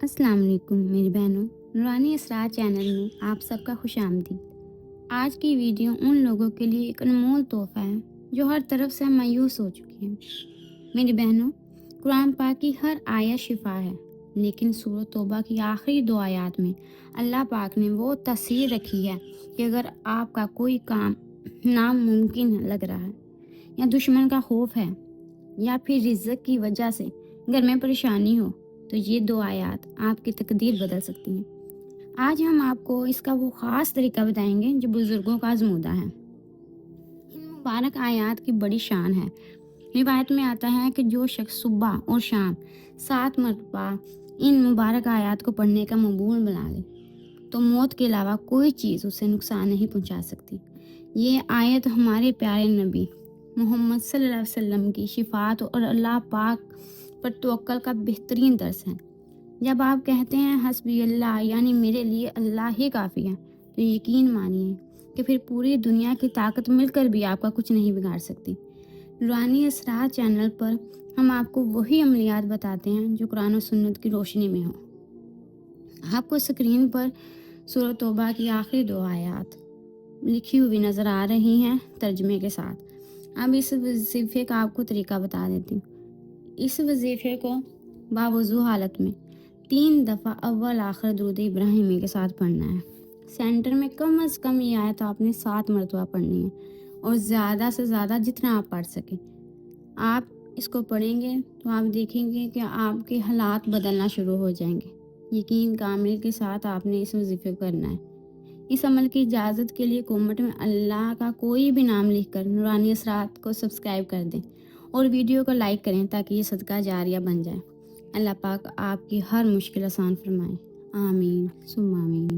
अस्सलाम वालेकुम मेरी बहनों, नूरानी असरार चैनल में आप सबका खुश आमदीद। आज की वीडियो उन लोगों के लिए एक अनमोल तोहफ़ा है जो हर तरफ से मायूस हो चुके हैं। मेरी बहनों, कुरान पाक की हर आयत शिफा है, लेकिन सूरत तौबा की आखिरी 2 आयत में अल्लाह पाक ने वो तस्वीर रखी है कि अगर आपका कोई काम नामुमकिन लग रहा है, या दुश्मन का खौफ है, या फिर रिज़्क की वजह से घर में परेशानी हो, तो ये 2 आयत आपकी तकदीर बदल सकती हैं। आज हम आपको इसका वो ख़ास तरीका बताएंगे जो बुज़ुर्गों का आज़मूदा है। इन मुबारक आयत की बड़ी शान है। रिवायत में आता है कि जो शख्स सुबह और शाम 7 मरतबा इन मुबारक आयत को पढ़ने का मबूल बना ले, तो मौत के अलावा कोई चीज़ उसे नुकसान नहीं पहुंचा सकती। ये आयत हमारे प्यारे नबी मोहम्मद सल्लल्लाहु अलैहि वसल्लम की शिफात और अल्लाह पाक पर तवक्कल का बेहतरीन दर्स है। जब आप कहते हैं हस्बी अल्लाह, यानी मेरे लिए अल्लाह ही काफ़ी है, तो यकीन मानिए कि फिर पूरी दुनिया की ताकत मिलकर भी आपका कुछ नहीं बिगाड़ सकती। नूरानी असरार चैनल पर हम आपको वही अमलियात बताते हैं जो कुरान और सुन्नत की रोशनी में हो। आपको स्क्रीन पर सूरत तौबा की आखिरी 2 आयत लिखी हुई नज़र आ रही हैं तर्जमे के साथ। अब इस वजीफ़े का आपको तरीका बता देती हूँ। इस वजीफ़े को बावजू हालत में 3 दफ़ा अव्वल आखिर दुरूद इब्राहिमी के साथ पढ़ना है। सेंटर में कम से कम ये आयत आपने 7 मरतबा पढ़नी है, और ज़्यादा से ज़्यादा जितना आप पढ़ सकें। आप इसको पढ़ेंगे तो आप देखेंगे कि आपके हालात बदलना शुरू हो जाएंगे। यकीन कामिल के साथ आपने इस वजीफ़े को करना है। इस अमल की इजाज़त के लिए कमेंट में अल्लाह का कोई भी नाम लिखकर नूरानी असरार को सब्सक्राइब कर दें और वीडियो को लाइक करें ताकि ये सदका जारिया बन जाए। अल्लाह पाक आपकी हर मुश्किल आसान फरमाए। आमीन सुम्मा आमीन।